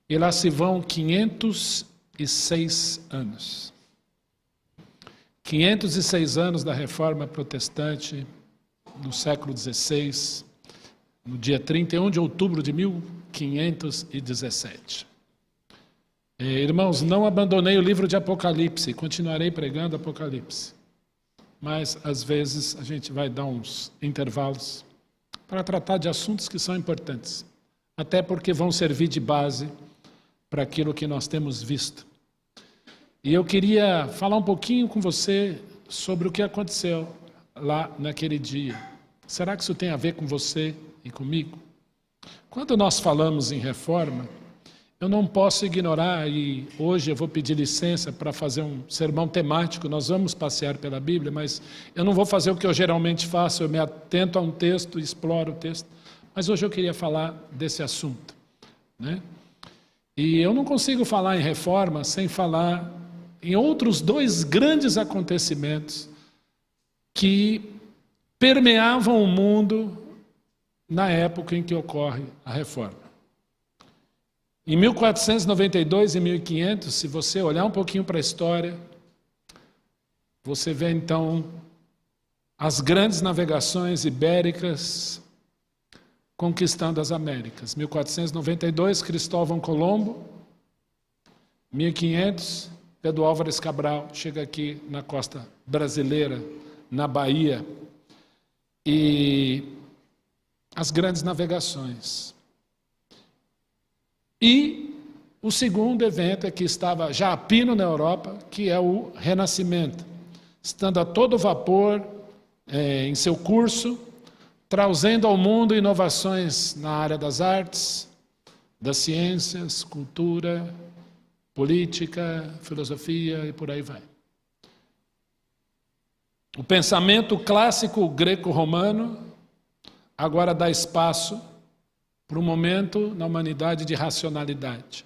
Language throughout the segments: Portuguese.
E lá se vão 506 anos. 506 anos da Reforma Protestante, no século XVI, no dia 31 de outubro de 1517. Irmãos, não abandonei o livro de Apocalipse, continuarei pregando Apocalipse. Mas, às vezes, a gente vai dar uns intervalos para tratar de assuntos que são importantes, até porque vão servir de base para aquilo que nós temos visto. E eu queria falar um pouquinho com você sobre o que aconteceu lá naquele dia. Será que isso tem a ver com você e comigo? Quando nós falamos em reforma, eu não posso ignorar, e hoje eu vou pedir licença para fazer um sermão temático, nós vamos passear pela Bíblia, mas eu não vou fazer o que eu geralmente faço, eu me atento a um texto, exploro o texto, mas hoje eu queria falar desse assunto, né? E eu não consigo falar em reforma sem falar em outros dois grandes acontecimentos que permeavam o mundo na época em que ocorre a reforma. Em 1492 e 1500, se você olhar um pouquinho para a história, você vê então as grandes navegações ibéricas conquistando as Américas. 1492, Cristóvão Colombo. 1500, Pedro Álvares Cabral chega aqui na costa brasileira, na Bahia. E as grandes navegações. E o segundo evento é que estava já a pino na Europa, que é o Renascimento, estando a todo vapor em seu curso, trazendo ao mundo inovações na área das artes, das ciências, cultura, política, filosofia e por aí vai. O pensamento clássico greco-romano agora dá espaço para um momento na humanidade de racionalidade.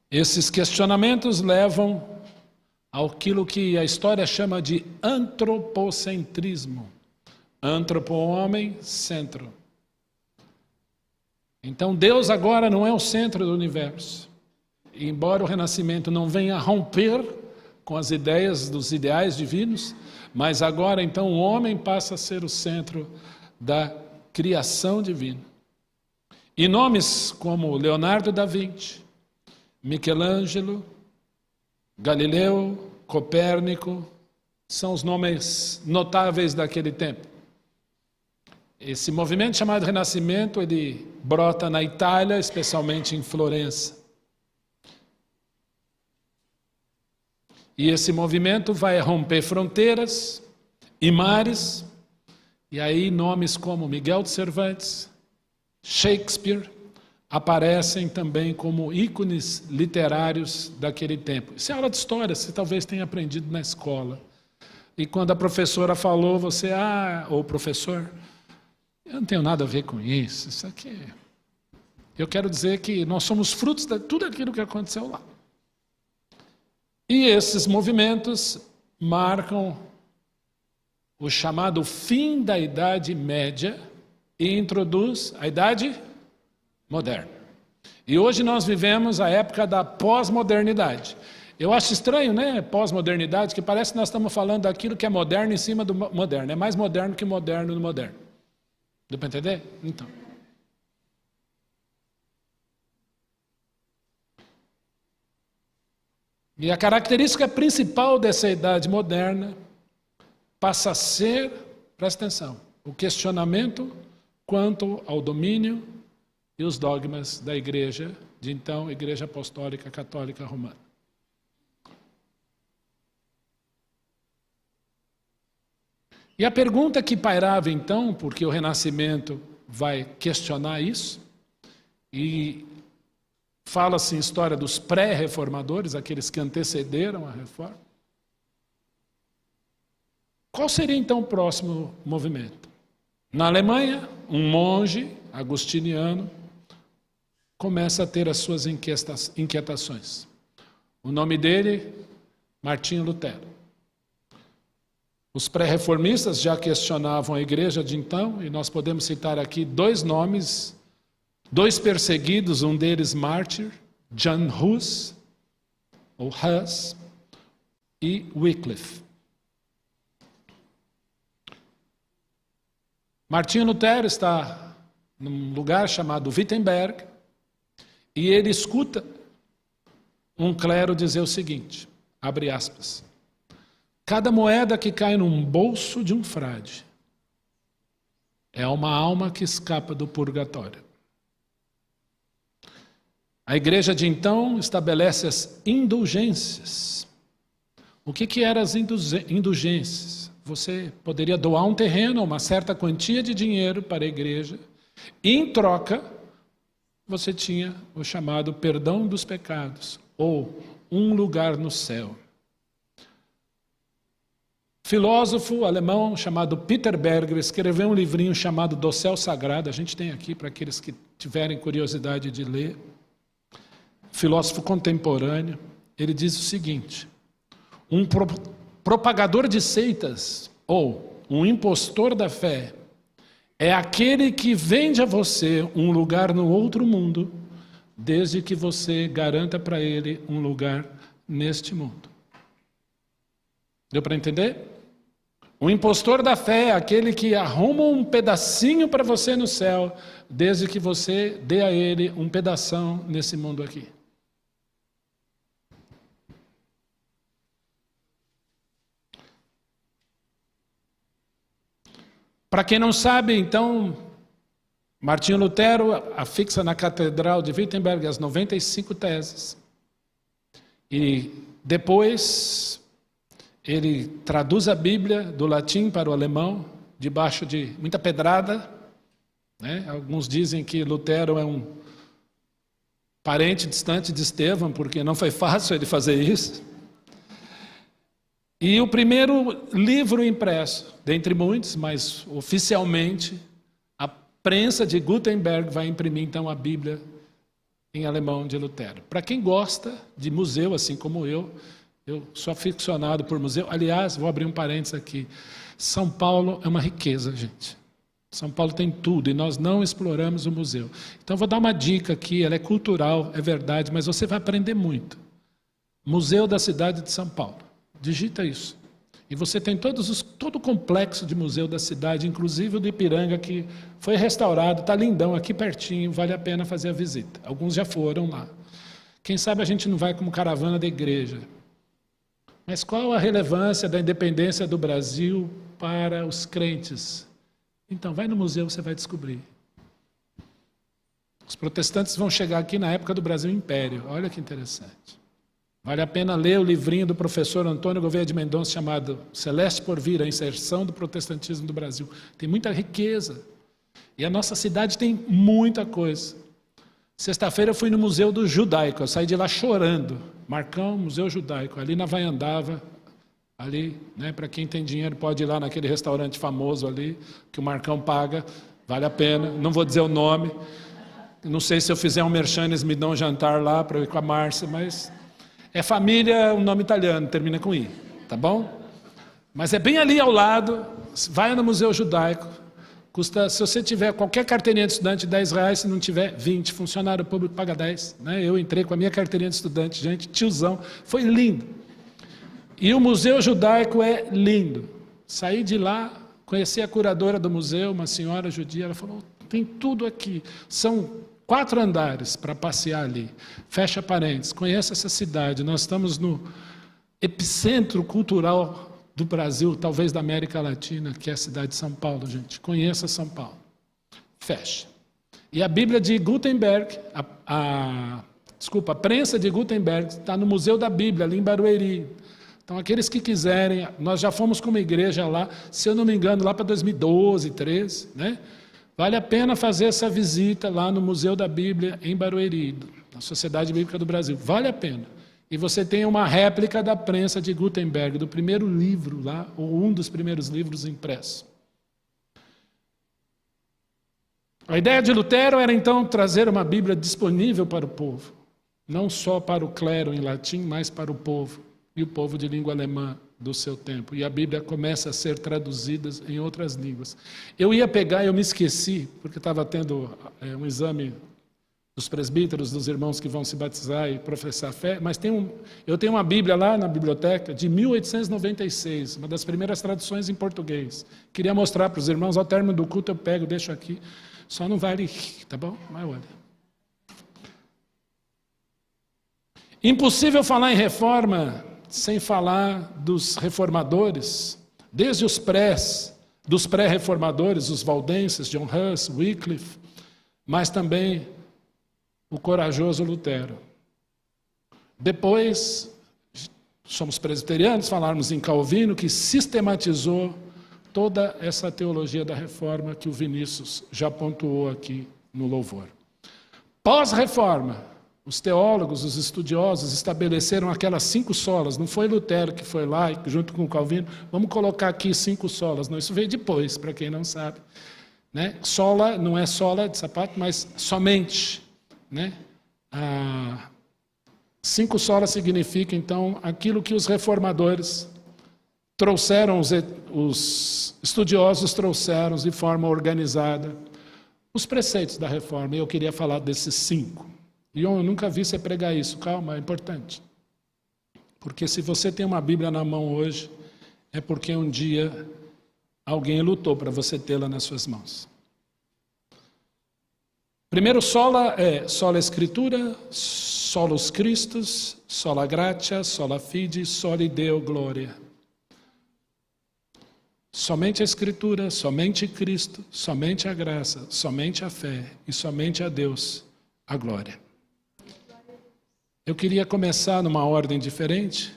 Esses questionamentos levam àquilo que a história chama de antropocentrismo. Antropo, homem, centro. Então Deus agora não é o centro do universo. E embora o Renascimento não venha romper com as ideias dos ideais divinos, mas agora então o homem passa a ser o centro da criação divina. E nomes como Leonardo da Vinci, Michelangelo, Galileu, Copérnico, são os nomes notáveis daquele tempo. Esse movimento chamado Renascimento, ele brota na Itália, especialmente em Florença. E esse movimento vai romper fronteiras e mares, e aí nomes como Miguel de Cervantes, Shakespeare, aparecem também como ícones literários daquele tempo. Isso é aula de história, você talvez tenha aprendido na escola. E quando a professora falou, você, ou professor, eu não tenho nada a ver com isso, isso aqui. Eu quero dizer que nós somos frutos de tudo aquilo que aconteceu lá. E esses movimentos marcam o chamado fim da Idade Média e introduz a Idade Moderna. E hoje nós vivemos a época da pós-modernidade. Eu acho estranho, né? Pós-modernidade, que parece que nós estamos falando daquilo que é moderno em cima do moderno. É mais moderno que moderno no moderno. Deu para entender? Então. E a característica principal dessa idade moderna passa a ser, presta atenção, o questionamento quanto ao domínio e os dogmas da igreja, de então, Igreja Apostólica Católica Romana. E a pergunta que pairava então, porque o Renascimento vai questionar isso, e fala-se em história dos pré-reformadores, aqueles que antecederam a reforma. Qual seria então o próximo movimento? Na Alemanha, um monge agustiniano começa a ter as suas inquietações. O nome dele, Martinho Lutero. Os pré-reformistas já questionavam a igreja de então, e nós podemos citar aqui dois nomes 2 perseguidos, um deles mártir, Jan Hus, ou Hus, e Wycliffe. Martinho Lutero está num lugar chamado Wittenberg e ele escuta um clero dizer o seguinte, abre aspas, cada moeda que cai num bolso de um frade é uma alma que escapa do purgatório. A igreja de então estabelece as indulgências. O que eram as indulgências? Você poderia doar um terreno, uma certa quantia de dinheiro para a igreja, e em troca você tinha o chamado perdão dos pecados, ou um lugar no céu. Filósofo alemão chamado Peter Berger escreveu um livrinho chamado Do Céu Sagrado, a gente tem aqui para aqueles que tiverem curiosidade de ler. Filósofo contemporâneo, ele diz o seguinte, um propagador de seitas ou um impostor da fé é aquele que vende a você um lugar no outro mundo, desde que você garanta para ele um lugar neste mundo. Deu para entender? O impostor da fé é aquele que arruma um pedacinho para você no céu, desde que você dê a ele um pedação nesse mundo aqui. Para quem não sabe, então, Martinho Lutero afixa na Catedral de Wittenberg as 95 teses. E depois ele traduz a Bíblia do latim para o alemão, debaixo de muita pedrada, né? Alguns dizem que Lutero é um parente distante de Estevão, porque não foi fácil ele fazer isso. E o primeiro livro impresso, dentre muitos, mas oficialmente, a prensa de Gutenberg vai imprimir então a Bíblia em alemão de Lutero. Para quem gosta de museu, assim como eu sou aficionado por museu. Aliás, vou abrir um parênteses aqui. São Paulo é uma riqueza, gente. São Paulo tem tudo e nós não exploramos o museu. Então vou dar uma dica aqui, ela é cultural, é verdade, mas você vai aprender muito. Museu da cidade de São Paulo. Digita isso. E você tem todo o complexo de museu da cidade, inclusive o do Ipiranga, que foi restaurado, está lindão, aqui pertinho, vale a pena fazer a visita. Alguns já foram lá. Quem sabe a gente não vai como caravana da igreja. Mas qual a relevância da independência do Brasil para os crentes? Então, vai no museu, você vai descobrir. Os protestantes vão chegar aqui na época do Brasil Império. Olha que interessante. Vale a pena ler o livrinho do professor Antônio Gouveia de Mendonça chamado Celeste por Vir, a inserção do protestantismo do Brasil. Tem muita riqueza. E a nossa cidade tem muita coisa. Sexta-feira eu fui no Museu do Judaico, eu saí de lá chorando. Marcão, Museu Judaico, ali na Vaiandava, ali, né, para quem tem dinheiro pode ir lá naquele restaurante famoso ali, que o Marcão paga, vale a pena, não vou dizer o nome. Não sei se eu fizer um merchan, eles me dão um jantar lá para eu ir com a Márcia, mas... É família, um nome italiano, termina com I, tá bom? Mas é bem ali ao lado, vai no Museu Judaico, custa, se você tiver qualquer carteirinha de estudante, R$10, se não tiver, 20, funcionário público paga 10. Né? Eu entrei com a minha carteirinha de estudante, gente, tiozão, foi lindo. E o Museu Judaico é lindo. Saí de lá, conheci a curadora do museu, uma senhora judia, ela falou, tem tudo aqui, são 4 andares para passear ali. Fecha parênteses, conheça essa cidade. Nós estamos no epicentro cultural do Brasil, talvez da América Latina, que é a cidade de São Paulo, gente. Conheça São Paulo. Fecha. E a Bíblia de Gutenberg, a prensa de Gutenberg, está no Museu da Bíblia, ali em Barueri. Então, aqueles que quiserem, nós já fomos com uma igreja lá, se eu não me engano, lá para 2012, 2013, né? Vale a pena fazer essa visita lá no Museu da Bíblia em Barueri, na Sociedade Bíblica do Brasil. Vale a pena. E você tem uma réplica da prensa de Gutenberg, do primeiro livro lá, ou um dos primeiros livros impressos. A ideia de Lutero era então trazer uma Bíblia disponível para o povo. Não só para o clero em latim, mas para o povo. E o povo de língua alemã do seu tempo. E a Bíblia começa a ser traduzida em outras línguas. Eu ia pegar, eu me esqueci, porque estava tendo um exame dos presbíteros, dos irmãos que vão se batizar e professar a fé, mas eu tenho uma Bíblia lá na biblioteca de 1896, uma das primeiras traduções em português. Queria mostrar para os irmãos, ao término do culto eu pego, deixo aqui, só não vale, tá bom? Mas olha. Impossível falar em reforma sem falar dos reformadores, desde dos pré-reformadores, os valdenses, John Huss, Wycliffe, mas também o corajoso Lutero. Depois, somos presbiterianos, falarmos em Calvino, que sistematizou toda essa teologia da reforma que o Vinícius já pontuou aqui no louvor. Pós-reforma, os teólogos, os estudiosos estabeleceram aquelas 5 solas. Não foi Lutero que foi lá, junto com Calvino, vamos colocar aqui 5 solas. Não, isso veio depois, para quem não sabe. Né? Sola não é sola de sapato, mas somente. Né? 5 solas significa, então, aquilo que os reformadores trouxeram, os estudiosos trouxeram de forma organizada, os preceitos da reforma. E eu queria falar desses 5. E eu nunca vi você pregar isso. Calma, é importante. Porque se você tem uma Bíblia na mão hoje, é porque um dia alguém lutou para você tê-la nas suas mãos. Primeiro sola é sola Escritura, solus Christus, sola gratia, sola fide, soli Deo gloria. Somente a Escritura, somente Cristo, somente a graça, somente a fé e somente a Deus a glória. Eu queria começar numa ordem diferente.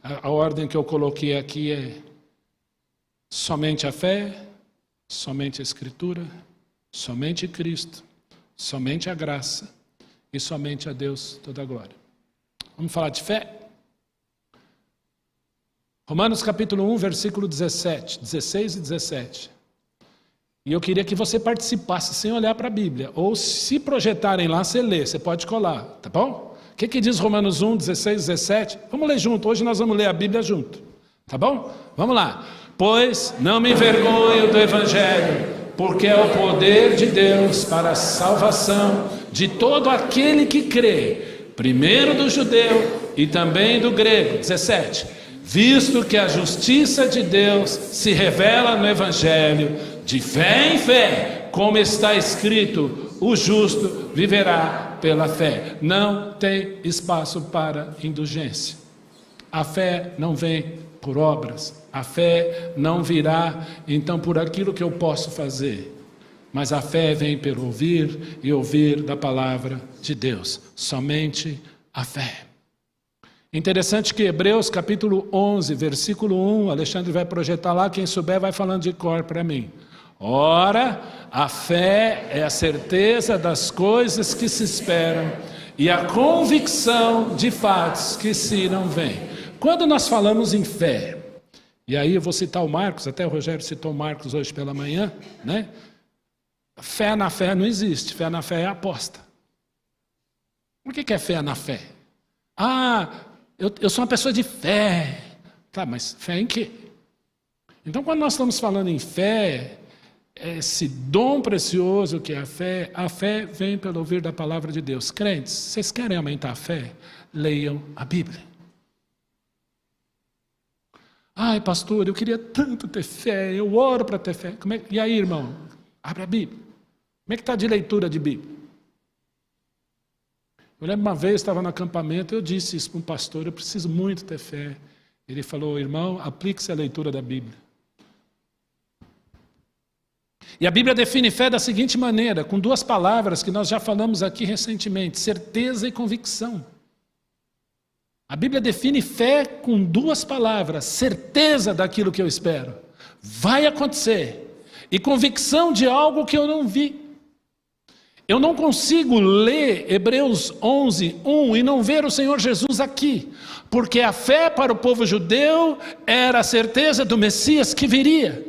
A ordem que eu coloquei aqui é somente a fé, somente a Escritura, somente Cristo, somente a graça e somente a Deus toda a glória. Vamos falar de fé? Romanos capítulo 1, versículo 16 e 17. E eu queria que você participasse sem olhar para a Bíblia. Ou se projetarem lá, você lê, você pode colar, tá bom? O que diz Romanos 1, 16 e 17? Vamos ler junto, hoje nós vamos ler a Bíblia junto. Tá bom? Vamos lá. Pois não me envergonho do Evangelho, porque é o poder de Deus para a salvação de todo aquele que crê, primeiro do judeu e também do grego. 17. Visto que a justiça de Deus se revela no Evangelho, de fé em fé, como está escrito, o justo viverá pela fé. Não tem espaço para indulgência. A fé não vem por obras, a fé não virá, então, por aquilo que eu posso fazer. Mas a fé vem pelo ouvir e ouvir da palavra de Deus. Somente a fé. Interessante que Hebreus capítulo 11, versículo 1, Alexandre vai projetar lá, quem souber vai falando de cor para mim. Ora, a fé é a certeza das coisas que se esperam e a convicção de fatos que se não veem. Quando nós falamos em fé, e aí eu vou citar o Marcos, até o Rogério citou o Marcos hoje pela manhã, né? Fé na fé não existe, fé na fé é aposta. O que é fé na fé? Eu sou uma pessoa de fé. Tá, mas fé em quê? Então, quando nós estamos falando em fé, esse dom precioso que é a fé vem pelo ouvir da palavra de Deus. Crentes, vocês querem aumentar a fé? Leiam a Bíblia. Ai, pastor, eu queria tanto ter fé, eu oro para ter fé. E aí, irmão? Abre a Bíblia. Como é que está de leitura de Bíblia? Eu lembro uma vez, estava no acampamento, eu disse isso para um pastor, eu preciso muito ter fé. Ele falou, irmão, aplique-se à leitura da Bíblia. E a Bíblia define fé da seguinte maneira, com 2 palavras que nós já falamos aqui recentemente, certeza e convicção. A Bíblia define fé com 2 palavras, certeza daquilo que eu espero. Vai acontecer. E convicção de algo que eu não vi. Eu não consigo ler Hebreus 11, 1 e não ver o Senhor Jesus aqui. Porque a fé para o povo judeu era a certeza do Messias que viria.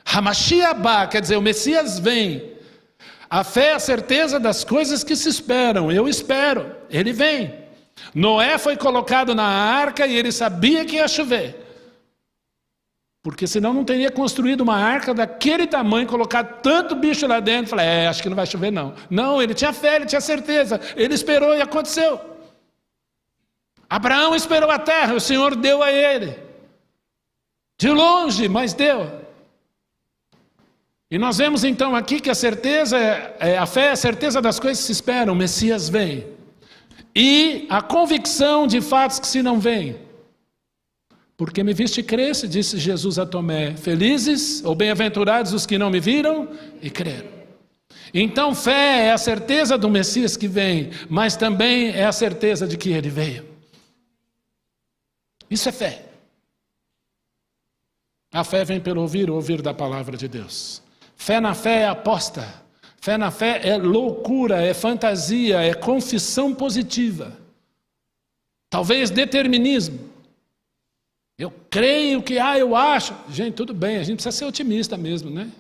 Hamashiach ba, quer dizer, o Messias vem. A fé é a certeza das coisas que se esperam. Eu espero, ele vem. Noé foi colocado na arca e ele sabia que ia chover. Porque senão não teria construído uma arca daquele tamanho, colocado tanto bicho lá dentro. Falei, acho que não vai chover não. Não, ele tinha fé, ele tinha certeza. Ele esperou e aconteceu. Abraão esperou a terra, o Senhor deu a ele. De longe, mas deu. E nós vemos então aqui que a certeza, a fé é a certeza das coisas que se esperam, o Messias vem. E a convicção de fatos que se não veem. Porque me viste e cresce, disse Jesus a Tomé, felizes ou bem-aventurados os que não me viram e creram. Então fé é a certeza do Messias que vem, mas também é a certeza de que ele veio. Isso é fé. A fé vem pelo ouvir, o ouvir da palavra de Deus. Fé na fé é aposta. Fé na fé é loucura, é fantasia, é confissão positiva. Talvez determinismo. Eu creio que, eu acho. Gente, tudo bem, a gente precisa ser otimista mesmo, né?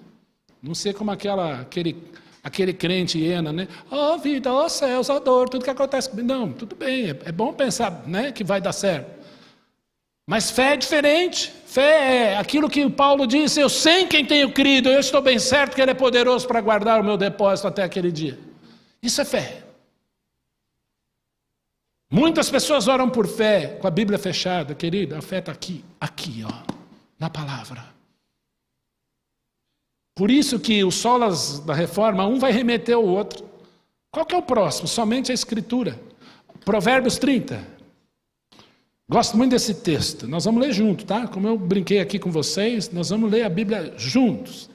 Não ser como aquele crente hiena, né? Ó vida, ó céus, ó dor, tudo que acontece comigo. Não, tudo bem, é bom pensar, né, que vai dar certo. Mas fé é diferente. Fé é aquilo que Paulo disse, eu sei em quem tenho crido, eu estou bem certo que Ele é poderoso para guardar o meu depósito até aquele dia. Isso é fé. Muitas pessoas oram por fé, com a Bíblia fechada, querido, a fé está aqui, na palavra. Por isso que os solas da reforma, um vai remeter ao outro. Qual que é o próximo? Somente a Escritura. Provérbios 30. Gosto muito desse texto. Nós vamos ler junto, tá? Como eu brinquei aqui com vocês, nós vamos ler a Bíblia juntos.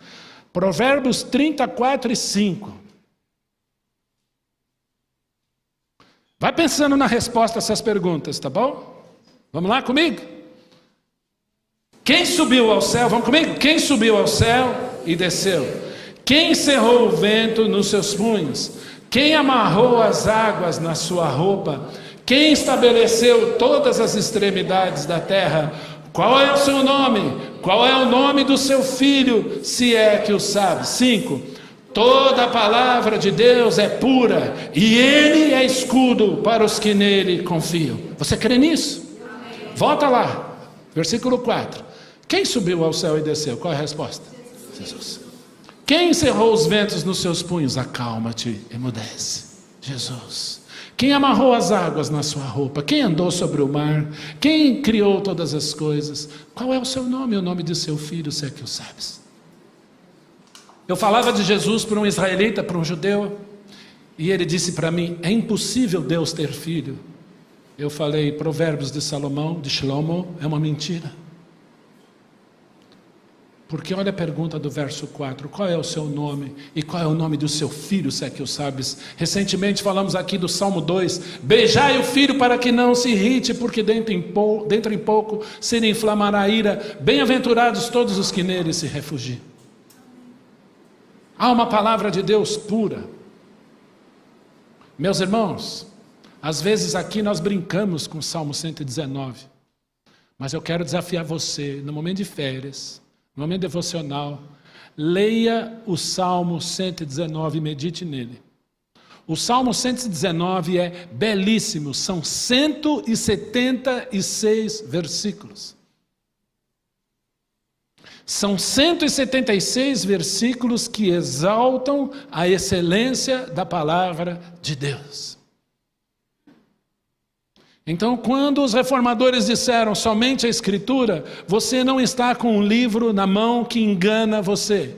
Provérbios 34 e 5. Vai pensando na resposta a essas perguntas, tá bom? Vamos lá comigo? Quem subiu ao céu? Vamos comigo? Quem subiu ao céu e desceu? Quem cerrou o vento nos seus punhos? Quem amarrou as águas na sua roupa? Quem estabeleceu todas as extremidades da terra? Qual é o seu nome? Qual é o nome do seu filho, se é que o sabe? 5. Toda a palavra de Deus é pura, e Ele é escudo para os que nele confiam. Você crê nisso? Amém. Volta lá, versículo 4. Quem subiu ao céu e desceu? Qual é a resposta? Jesus. Quem encerrou os ventos nos seus punhos? Acalma-te, emudece. Jesus. Quem amarrou as águas na sua roupa? Quem andou sobre o mar? Quem criou todas as coisas? Qual é o seu nome e o nome de seu filho, se é que o sabes? Eu falava de Jesus para um israelita, para um judeu, e ele disse para mim, é impossível Deus ter filho. Eu falei, Provérbios de Salomão, de Shlomo, é uma mentira. Porque olha a pergunta do verso 4, qual é o seu nome e qual é o nome do seu filho, se é que o sabes? Recentemente falamos aqui do Salmo 2, beijai o filho para que não se irrite, porque dentro em pouco se lhe inflamará a ira, bem-aventurados todos os que nele se refugiam. Há uma palavra de Deus pura. Meus irmãos, às vezes aqui nós brincamos com o Salmo 119, mas eu quero desafiar você, no momento de férias, no momento devocional, leia o Salmo 119 e medite nele. O Salmo 119 é belíssimo, são 176 versículos. São 176 versículos que exaltam a excelência da palavra de Deus. Então, quando os reformadores disseram somente a Escritura, você não está com um livro na mão que engana você.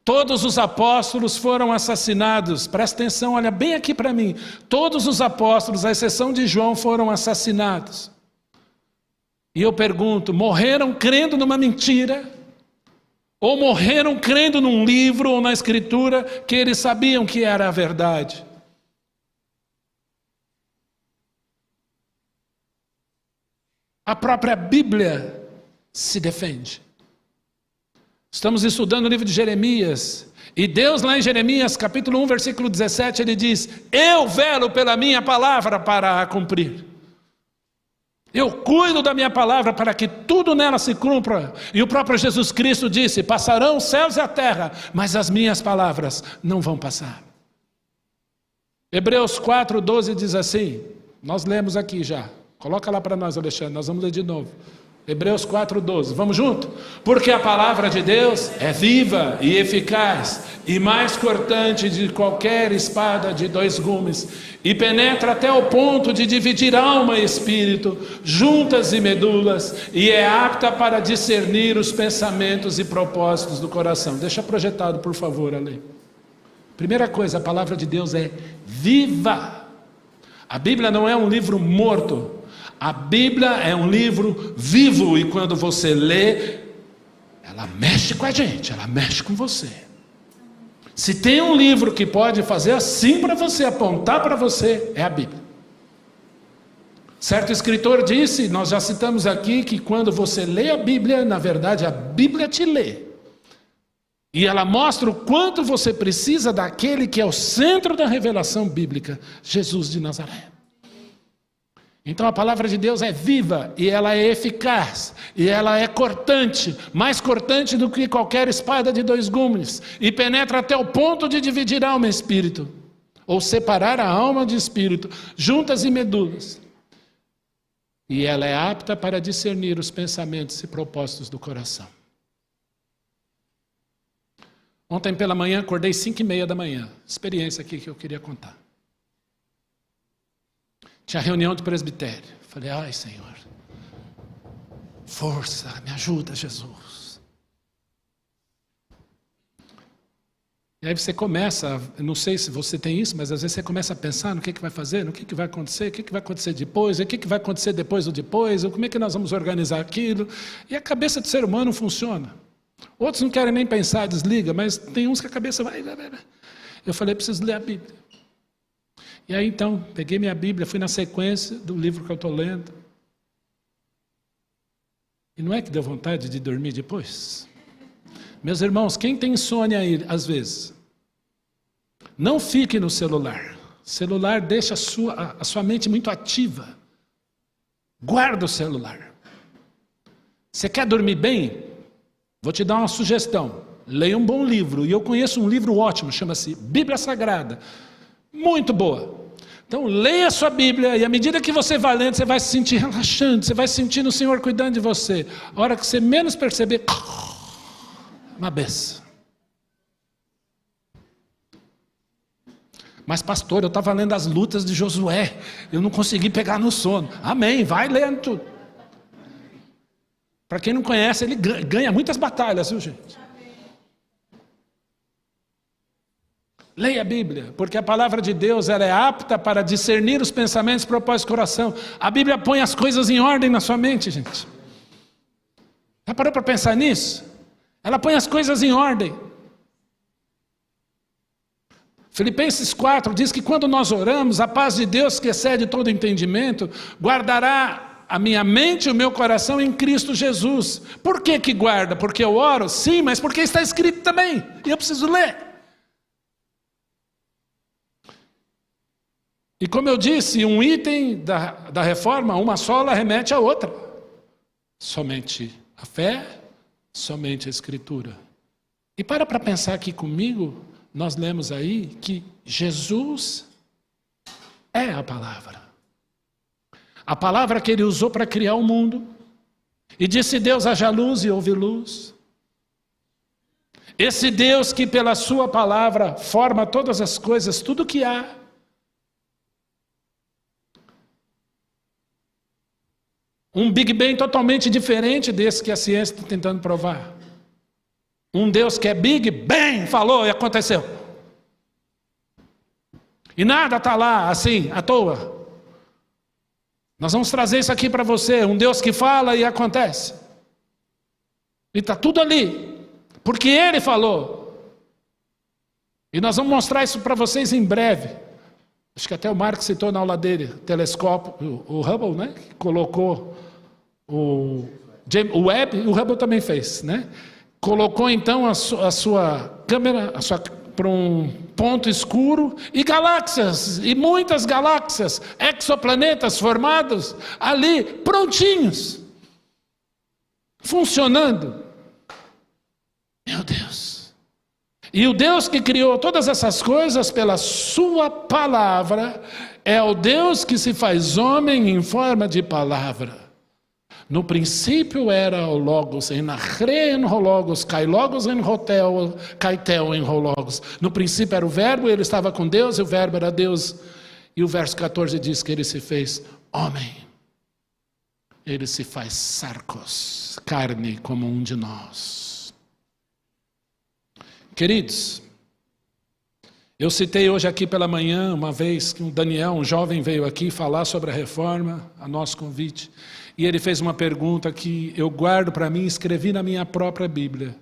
Todos os apóstolos foram assassinados. Presta atenção, olha bem aqui para mim. Todos os apóstolos, à exceção de João, foram assassinados. E eu pergunto, morreram crendo numa mentira? Ou morreram crendo num livro ou na Escritura que eles sabiam que era a verdade? A própria Bíblia se defende. Estamos estudando o livro de Jeremias. E Deus lá em Jeremias capítulo 1, versículo 17, ele diz, eu velo pela minha palavra para a cumprir. Eu cuido da minha palavra para que tudo nela se cumpra. E o próprio Jesus Cristo disse, passarão os céus e a terra, mas as minhas palavras não vão passar. Hebreus 4, 12 diz assim, nós lemos aqui já. Coloca lá para nós, Alexandre, nós vamos ler de novo. Hebreus 4:12. Vamos junto? Porque a palavra de Deus é viva e eficaz e mais cortante de qualquer espada de 2 gumes e penetra até o ponto de dividir alma e espírito, juntas e medulas, e é apta para discernir os pensamentos e propósitos do coração. Deixa projetado, por favor, ali. Primeira coisa, a palavra de Deus é viva. A Bíblia não é um livro morto. A Bíblia é um livro vivo, e quando você lê, ela mexe com a gente, ela mexe com você. Se tem um livro que pode fazer assim para você, apontar para você, é a Bíblia. Certo escritor disse, nós já citamos aqui, que quando você lê a Bíblia, na verdade a Bíblia te lê. E ela mostra o quanto você precisa daquele que é o centro da revelação bíblica, Jesus de Nazaré. Então a palavra de Deus é viva, e ela é eficaz, e ela é cortante, mais cortante do que qualquer espada de 2 gumes, e penetra até o ponto de dividir alma e espírito, ou separar a alma de espírito, juntas e medulas. E ela é apta para discernir os pensamentos e propósitos do coração. Ontem pela manhã, acordei 5:30 da manhã, experiência aqui que eu queria contar. Tinha reunião de presbitério. Falei, ai Senhor, força, me ajuda, Jesus. E aí você começa, não sei se você tem isso, mas às vezes você começa a pensar no que vai fazer, no que vai acontecer, o que vai acontecer depois, o que vai acontecer depois do depois, como é que nós vamos organizar aquilo. E a cabeça do ser humano funciona. Outros não querem nem pensar, desliga, mas tem uns que a cabeça vai. Eu falei, preciso ler a Bíblia. E aí então, peguei minha Bíblia, fui na sequência do livro que eu estou lendo. E não é que deu vontade de dormir depois? Meus irmãos, quem tem insônia aí, às vezes, não fique no celular. O celular deixa a sua mente muito ativa. Guarda o celular. Você quer dormir bem? Vou te dar uma sugestão. Leia um bom livro. E eu conheço um livro ótimo, chama-se Bíblia Sagrada. Muito boa. Então leia a sua Bíblia, e à medida que você vai lendo, você vai se sentir relaxando, você vai sentindo o Senhor cuidando de você. A hora que você menos perceber, uma benção. Mas pastor, eu estava lendo as lutas de Josué, eu não consegui pegar no sono. Amém, vai lendo tudo. Para quem não conhece, ele ganha muitas batalhas, viu gente? Leia a Bíblia, porque a palavra de Deus ela é apta para discernir os pensamentos e propósitos do coração. A Bíblia põe as coisas em ordem na sua mente, gente. Já parou para pensar nisso? Ela põe as coisas em ordem. Filipenses 4 diz que quando nós oramos, a paz de Deus, que excede todo entendimento, guardará a minha mente e o meu coração em Cristo Jesus. Por que guarda? Porque eu oro? Sim, mas porque está escrito também, e eu preciso ler. E como eu disse, um item da reforma, uma sola remete à outra. Somente a fé, somente a Escritura. E para pensar aqui comigo, nós lemos aí que Jesus é a palavra. A palavra que ele usou para criar o mundo. E disse Deus, haja luz, e houve luz. Esse Deus que pela sua palavra forma todas as coisas, tudo que há. Um Big Bang totalmente diferente desse que a ciência está tentando provar. Um Deus que é Big Bang, falou e aconteceu. E nada está lá assim, à toa. Nós vamos trazer isso aqui para você, um Deus que fala e acontece. E está tudo ali, porque Ele falou. E nós vamos mostrar isso para vocês em breve. Acho que até o Mark citou na aula dele, telescópio, o Hubble, né? Que colocou o Webb, o Hubble também fez, né? Colocou então a sua câmera para um ponto escuro e galáxias, e muitas galáxias, exoplanetas formados ali, prontinhos, funcionando. Meu Deus! E o Deus que criou todas essas coisas pela sua palavra é o Deus que se faz homem em forma de palavra. No princípio era o Logos, en arche en ho Logos, kai Logos en hotel, kai tel en ho Logos. No princípio era o verbo, ele estava com Deus, e o verbo era Deus. E o verso 14 diz que ele se fez homem. Ele se faz sarcos, carne como um de nós. Queridos, eu citei hoje aqui pela manhã, uma vez que um Daniel, um jovem, veio aqui falar sobre a reforma, a nosso convite. E ele fez uma pergunta que eu guardo para mim, escrevi na minha própria Bíblia.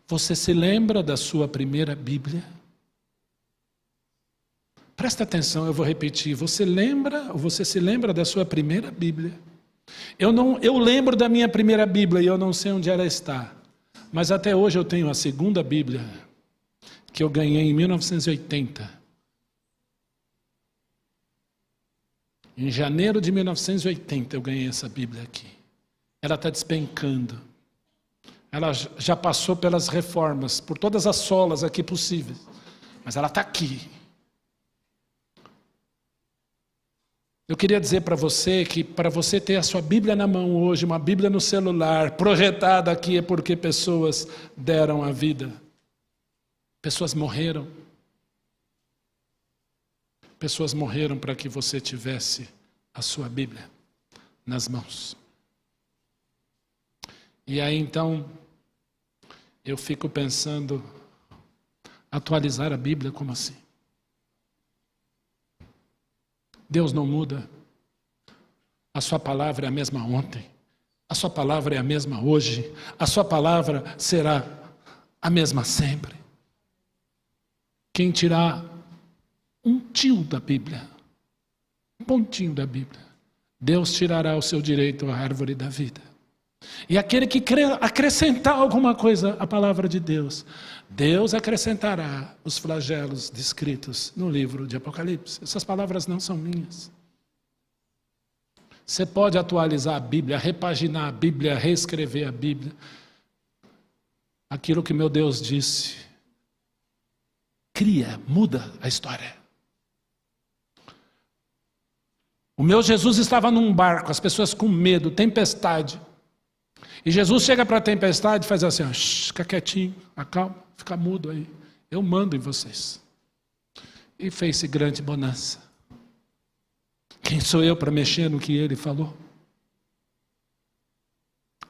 Você se lembra da sua primeira Bíblia? Presta atenção, eu vou repetir. Você se lembra da sua primeira Bíblia? Eu lembro da minha primeira Bíblia e eu não sei onde ela está. Mas até hoje eu tenho a segunda Bíblia, que eu ganhei em 1980. Em janeiro de 1980 eu ganhei essa Bíblia aqui. Ela está despencando. Ela já passou pelas reformas, por todas as solas aqui possíveis. Mas ela está aqui. Eu queria dizer para você que para você ter a sua Bíblia na mão hoje, uma Bíblia no celular, projetada aqui, é porque pessoas deram a vida. Pessoas morreram. Pessoas morreram para que você tivesse a sua Bíblia nas mãos. E aí então, eu fico pensando, atualizar a Bíblia, como assim? Deus não muda. A sua palavra é a mesma ontem. A sua palavra é a mesma hoje. A sua palavra será a mesma sempre. Quem tirar um tio da Bíblia, um pontinho da Bíblia, Deus tirará o seu direito à árvore da vida. E aquele que acrescentar alguma coisa à palavra de Deus, Deus acrescentará os flagelos descritos no livro de Apocalipse. Essas palavras não são minhas. Você pode atualizar a Bíblia, repaginar a Bíblia, reescrever a Bíblia. Aquilo que meu Deus disse, cria, muda a história. O meu Jesus estava num barco, as pessoas com medo, tempestade. E Jesus chega para a tempestade e faz assim, ó, fica quietinho, acalma, fica mudo aí. Eu mando em vocês. E fez-se grande bonança. Quem sou eu para mexer no que ele falou?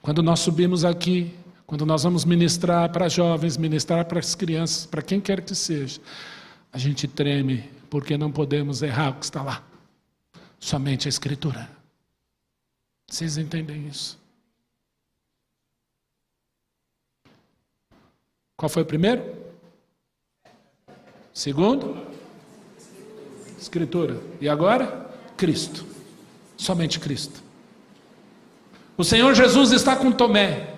Quando nós subimos aqui, quando nós vamos ministrar para jovens, ministrar para as crianças, para quem quer que seja, a gente treme porque não podemos errar o que está lá. Somente a Escritura. Vocês entendem isso? Qual foi o primeiro? Segundo? Escritura. E agora? Cristo. Somente Cristo. O Senhor Jesus está com Tomé.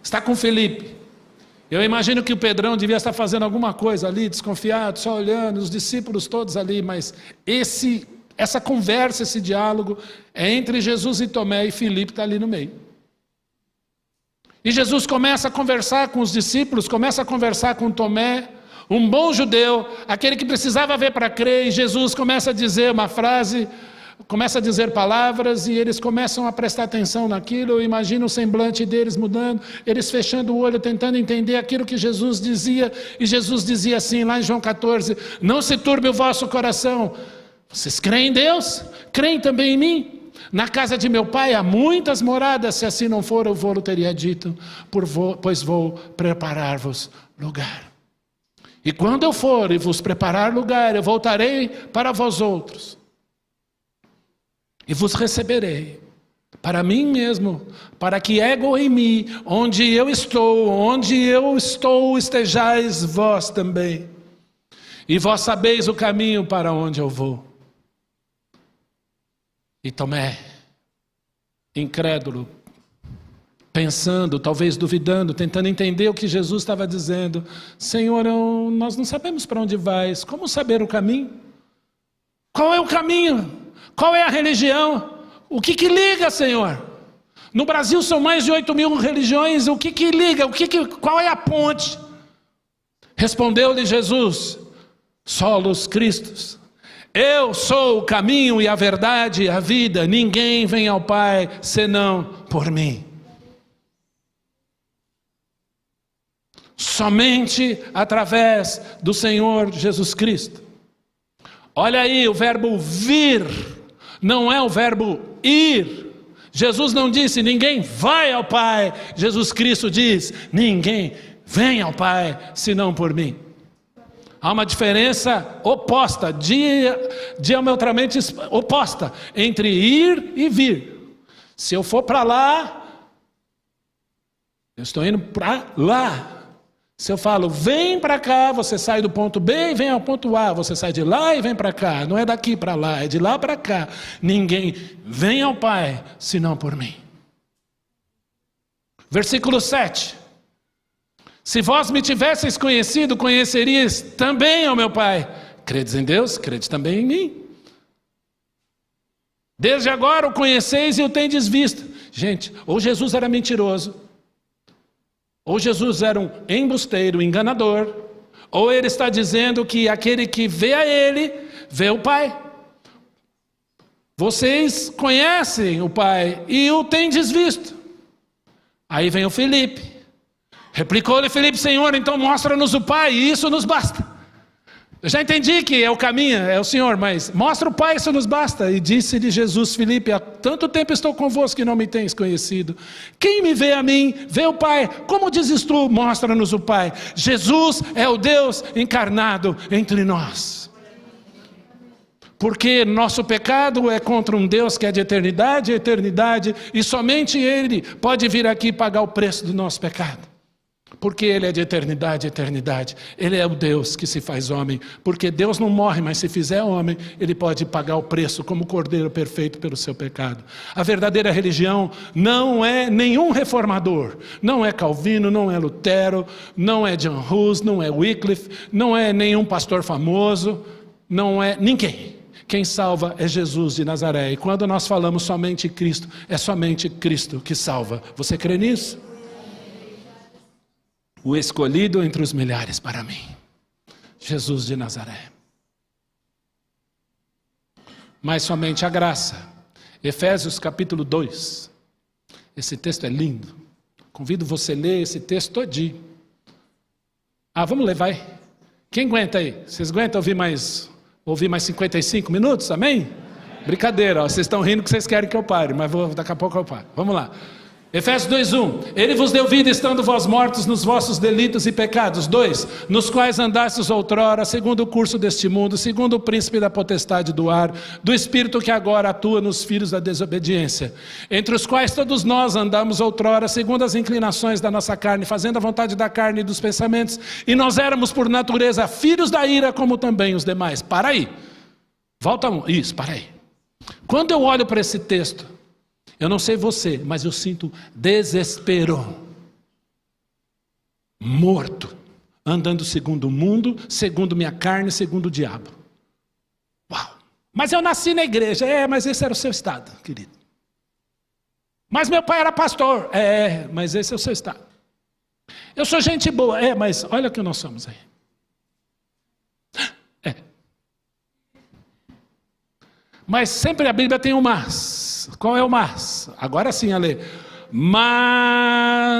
Está com Felipe. Eu imagino que o Pedrão devia estar fazendo alguma coisa ali, desconfiado, só olhando, os discípulos todos ali, mas essa conversa, esse diálogo é entre Jesus e Tomé, e Felipe está ali no meio. E Jesus começa a conversar com os discípulos, começa a conversar com Tomé, um bom judeu, aquele que precisava ver para crer, e Jesus começa a dizer uma frase, começa a dizer palavras, e eles começam a prestar atenção naquilo. Eu imagino o semblante deles mudando, eles fechando o olho, tentando entender aquilo que Jesus dizia, e Jesus dizia assim, lá em João 14, não se turbe o vosso coração, vocês creem em Deus? Creem também em mim? Na casa de meu pai há muitas moradas, se assim não for, eu vou-lhe teria dito, pois vou preparar-vos lugar. E quando eu for e vos preparar lugar, eu voltarei para vós outros, e vos receberei para mim mesmo, para que ego em mim, onde eu estou, estejais vós também. E vós sabeis o caminho para onde eu vou. E Tomé, incrédulo, pensando, talvez duvidando, tentando entender o que Jesus estava dizendo. Senhor, nós não sabemos para onde vais. Como saber o caminho? Qual é o caminho? Qual é a religião? O que liga, Senhor? No Brasil são mais de 8.000 religiões. O que liga? Qual é a ponte? Respondeu-lhe Jesus, solos Cristos. Eu sou o caminho e a verdade e a vida. Ninguém vem ao Pai senão por mim. Somente através do Senhor Jesus Cristo. Olha aí, o verbo vir não é o verbo ir. Jesus não disse ninguém vai ao Pai. Jesus Cristo diz ninguém vem ao Pai senão por mim. Há uma diferença oposta, diametralmente oposta, entre ir e vir. Se eu for para lá, eu estou indo para lá. Se eu falo, vem para cá, você sai do ponto B e vem ao ponto A. Você sai de lá e vem para cá. Não é daqui para lá, é de lá para cá. Ninguém vem ao Pai, senão por mim. Versículo 7. Se vós me tivesseis conhecido, conheceríeis também ao meu Pai. Credes em Deus, credes também em mim. Desde agora o conheceis e o tendes visto. Gente, ou Jesus era mentiroso, ou Jesus era um embusteiro, enganador, ou ele está dizendo que aquele que vê a ele, vê o Pai. Vocês conhecem o Pai e o tendes visto. Aí vem o Filipe. Replicou-lhe Filipe, Senhor, então mostra-nos o Pai, e isso nos basta. Eu já entendi que é o caminho, é o Senhor, mas mostra o Pai, isso nos basta. E disse-lhe Jesus, Filipe, há tanto tempo estou convosco que não me tens conhecido. Quem me vê a mim, vê o Pai. Como dizes tu, mostra-nos o Pai. Jesus é o Deus encarnado entre nós. Porque nosso pecado é contra um Deus que é de eternidade, e somente Ele pode vir aqui pagar o preço do nosso pecado. Porque Ele é de eternidade, eternidade. Ele é o Deus que se faz homem. Porque Deus não morre, mas se fizer homem, Ele pode pagar o preço como cordeiro perfeito pelo seu pecado. A verdadeira religião não é nenhum reformador. Não é Calvino, não é Lutero, não é John Hus, não é Wycliffe, não é nenhum pastor famoso, não é ninguém. Quem salva é Jesus de Nazaré. E quando nós falamos somente Cristo, é somente Cristo que salva. Você crê nisso? O escolhido entre os milhares para mim, Jesus de Nazaré. Mas somente a graça. Efésios capítulo 2. Esse texto é lindo. Convido você a ler esse texto todinho. Vamos ler, vai. Quem aguenta aí? Vocês aguentam ouvir mais 55 minutos? Amém? Brincadeira, ó, vocês estão rindo que vocês querem que eu pare, mas daqui a pouco eu paro. Vamos lá. Efésios 2:1. Ele vos deu vida estando vós mortos nos vossos delitos e pecados. 2. Nos quais andastes outrora, segundo o curso deste mundo, segundo o príncipe da potestade do ar, do espírito que agora atua nos filhos da desobediência, entre os quais todos nós andamos outrora, segundo as inclinações da nossa carne, fazendo a vontade da carne e dos pensamentos, e nós éramos por natureza filhos da ira, como também os demais. Para aí. Volta isso, para aí. Quando eu olho para esse texto, eu não sei você, mas eu sinto desespero. Morto. Andando segundo o mundo, segundo minha carne, segundo o diabo. Uau! Mas eu nasci na igreja. Mas esse era o seu estado, querido. Mas meu pai era pastor. Mas esse é o seu estado. Eu sou gente boa. Mas olha o que nós somos aí. Mas sempre a Bíblia tem um mas. Qual é o mas? Agora sim a ler. Mas,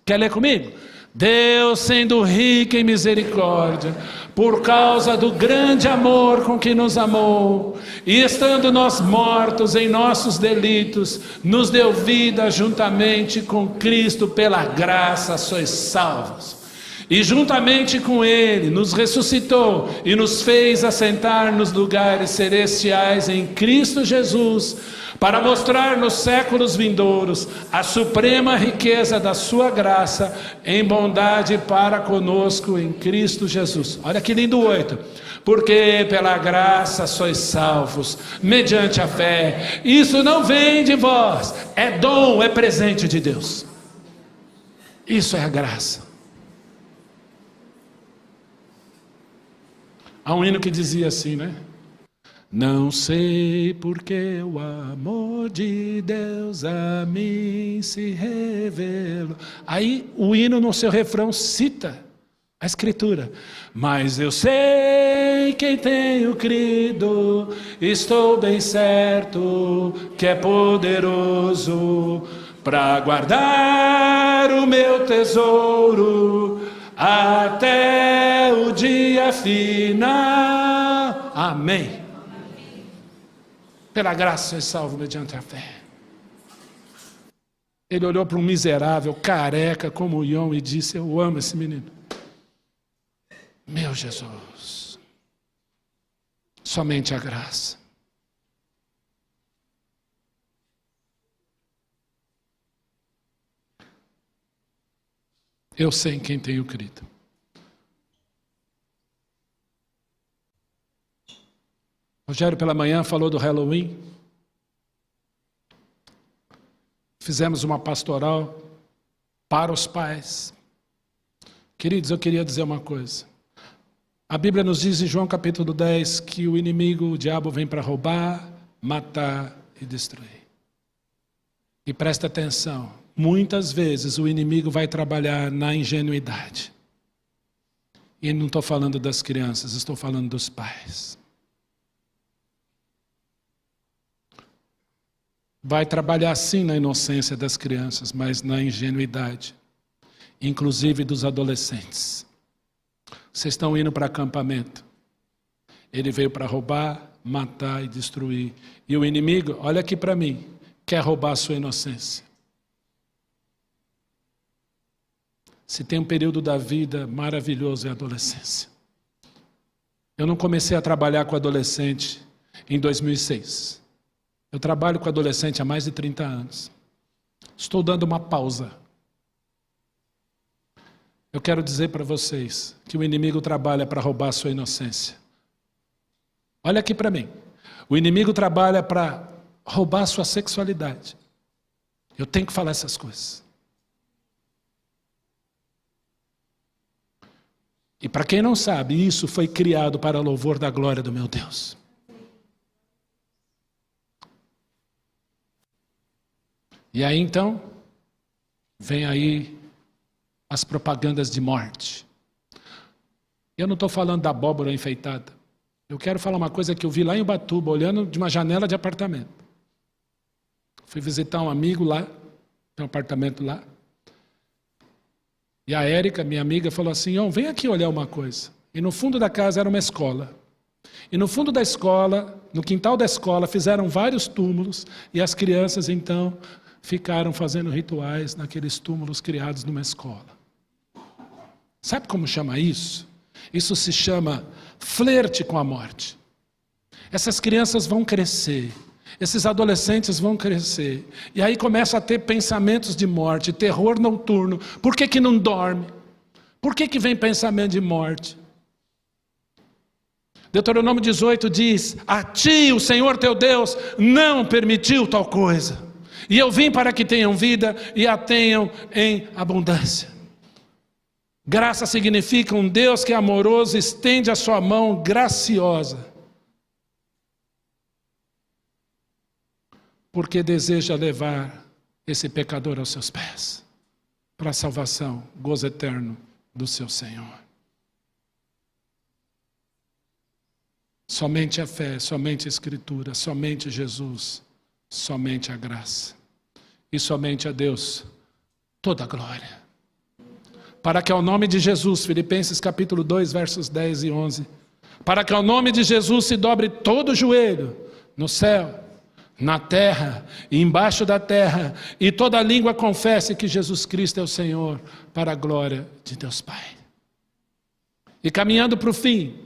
quer ler comigo? Deus, sendo rico em misericórdia, por causa do grande amor com que nos amou, e estando nós mortos em nossos delitos, nos deu vida juntamente com Cristo, pela graça sois salvos. E juntamente com Ele nos ressuscitou e nos fez assentar nos lugares celestiais em Cristo Jesus, para mostrar nos séculos vindouros a suprema riqueza da sua graça em bondade para conosco em Cristo Jesus. Olha que lindo 8. Porque pela graça sois salvos, mediante a fé. Isso não vem de vós, é dom, é presente de Deus. Isso é a graça. Há um hino que dizia assim, né? Não sei porque o amor de Deus a mim se revelou. Aí o hino no seu refrão cita a Escritura. Mas eu sei quem tenho crido, estou bem certo que é poderoso para guardar o meu tesouro até o dia final. Amém. Pela graça sois salvo mediante a fé. Ele olhou para um miserável, careca como o Ion e disse: eu amo esse menino. Meu Jesus, somente a graça. Eu sei em quem tenho crido. Rogério pela manhã falou do Halloween. Fizemos uma pastoral para os pais. Queridos, eu queria dizer uma coisa. A Bíblia nos diz em João capítulo 10 que o inimigo, o diabo, vem para roubar, matar e destruir. E presta atenção, muitas vezes o inimigo vai trabalhar na ingenuidade. E não estou falando das crianças, estou falando dos pais. Vai trabalhar sim na inocência das crianças, mas na ingenuidade, inclusive dos adolescentes. Vocês estão indo para acampamento. Ele veio para roubar, matar e destruir. E o inimigo, olha aqui para mim, quer roubar a sua inocência. Se tem um período da vida maravilhoso, é a adolescência. Eu não comecei a trabalhar com adolescente em 2006. Eu trabalho com adolescente há mais de 30 anos. Estou dando uma pausa. Eu quero dizer para vocês que o inimigo trabalha para roubar a sua inocência. Olha aqui para mim. O inimigo trabalha para roubar a sua sexualidade. Eu tenho que falar essas coisas. E para quem não sabe, isso foi criado para louvor da glória do meu Deus. E aí então, vem aí as propagandas de morte. Eu não estou falando da abóbora enfeitada. Eu quero falar uma coisa que eu vi lá em Ubatuba, olhando de uma janela de apartamento. Fui visitar um amigo lá, tem um apartamento lá. E a Érica, minha amiga, falou assim: vem aqui olhar uma coisa. E no fundo da casa era uma escola. E no fundo da escola, no quintal da escola, fizeram vários túmulos. E as crianças, então, ficaram fazendo rituais naqueles túmulos criados numa escola. Sabe como chama isso? Isso se chama flerte com a morte. Essas crianças vão crescer, esses adolescentes vão crescer, e aí começa a ter pensamentos de morte, terror noturno. Por que não dorme? Por que vem pensamento de morte? Deuteronômio 18 diz: a ti o Senhor teu Deus não permitiu tal coisa. E eu vim para que tenham vida e a tenham em abundância. Graça significa um Deus que é amoroso, estende a sua mão graciosa, porque deseja levar esse pecador aos seus pés, para a salvação, gozo eterno do seu Senhor. Somente a fé, somente a Escritura, somente Jesus, somente a graça. E somente a Deus toda a glória. Para que ao nome de Jesus, Filipenses capítulo 2, versos 10 e 11, para que ao nome de Jesus se dobre todo o joelho, no céu, na terra e embaixo da terra, e toda língua confesse que Jesus Cristo é o Senhor, para a glória de Deus Pai. E caminhando para o fim,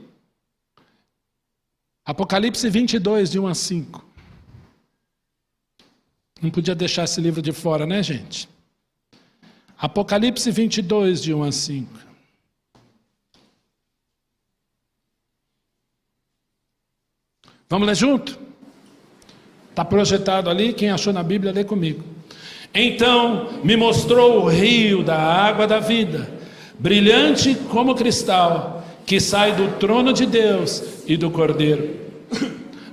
Apocalipse 22, de 1 a 5. Não podia deixar esse livro de fora, né, gente? Apocalipse 22, de 1 a 5. Vamos ler junto? Está projetado ali, quem achou na Bíblia, lê comigo. Então me mostrou o rio da água da vida, brilhante como cristal, que sai do trono de Deus e do Cordeiro.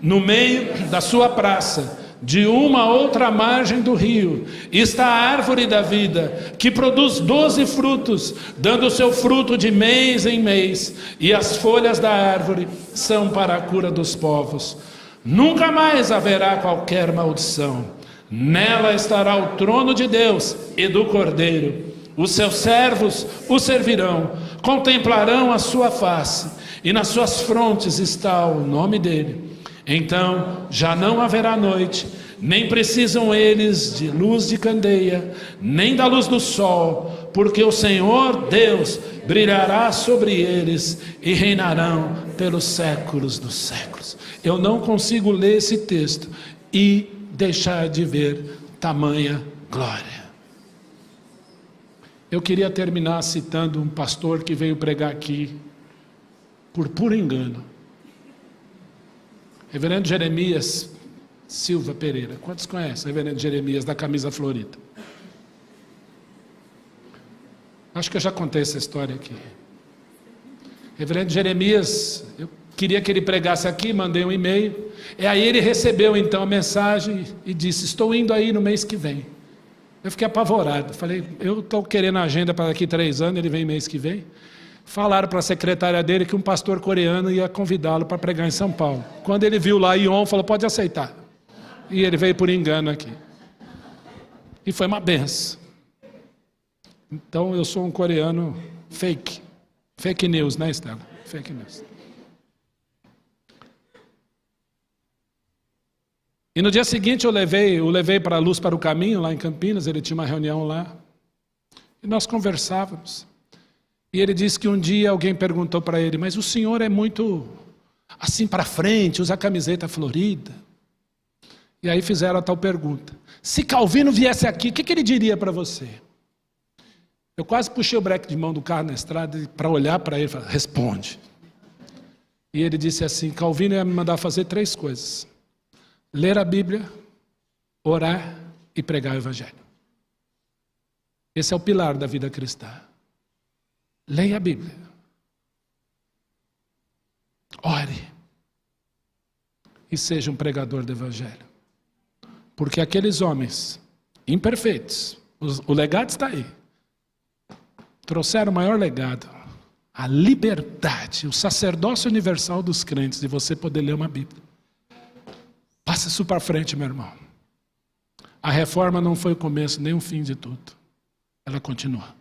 No meio da sua praça, de uma outra margem do rio, está a árvore da vida, que produz 12 frutos, dando seu fruto de mês em mês, e as folhas da árvore são para a cura dos povos. Nunca mais haverá qualquer maldição. Nela estará o trono de Deus e do Cordeiro. Os seus servos o servirão, contemplarão a sua face, e nas suas frontes está o nome dele. Então já não haverá noite, nem precisam eles de luz de candeia, nem da luz do sol, porque o Senhor Deus brilhará sobre eles e reinarão pelos séculos dos séculos. Eu não consigo ler esse texto e deixar de ver tamanha glória. Eu queria terminar citando um pastor que veio pregar aqui por puro engano. Reverendo Jeremias Silva Pereira. Quantos conhecem o Reverendo Jeremias da camisa florida? Acho que eu já contei essa história aqui. Reverendo Jeremias, eu queria que ele pregasse aqui, mandei um e-mail. E aí ele recebeu então a mensagem e disse: estou indo aí no mês que vem. Eu fiquei apavorado. Falei, eu estou querendo a agenda para daqui 3 anos, ele vem mês que vem. Falaram para a secretária dele que um pastor coreano ia convidá-lo para pregar em São Paulo. Quando ele viu lá Ion, falou, pode aceitar. E ele veio por engano aqui. E foi uma benção. Então eu sou um coreano fake. Fake news, né, Estela? Fake news. E no dia seguinte eu levei para a Luz para o Caminho, lá em Campinas, ele tinha uma reunião lá. E nós conversávamos. E ele disse que um dia alguém perguntou para ele, mas o senhor é muito assim para frente, usa camiseta florida. E aí fizeram a tal pergunta. Se Calvino viesse aqui, o que ele diria para você? Eu quase puxei o breque de mão do carro na estrada para olhar para ele e falar, responde. E ele disse assim, Calvino ia me mandar fazer 3 coisas. Ler a Bíblia, orar e pregar o Evangelho. Esse é o pilar da vida cristã. Leia a Bíblia. Ore. E seja um pregador do Evangelho. Porque aqueles homens imperfeitos, o legado está aí, trouxeram o maior legado, a liberdade, o sacerdócio universal dos crentes, de você poder ler uma Bíblia. Passa isso para frente, meu irmão. A reforma não foi o começo nem o fim de tudo. Ela continua.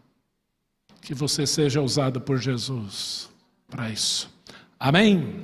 Que você seja usado por Jesus para isso. Amém?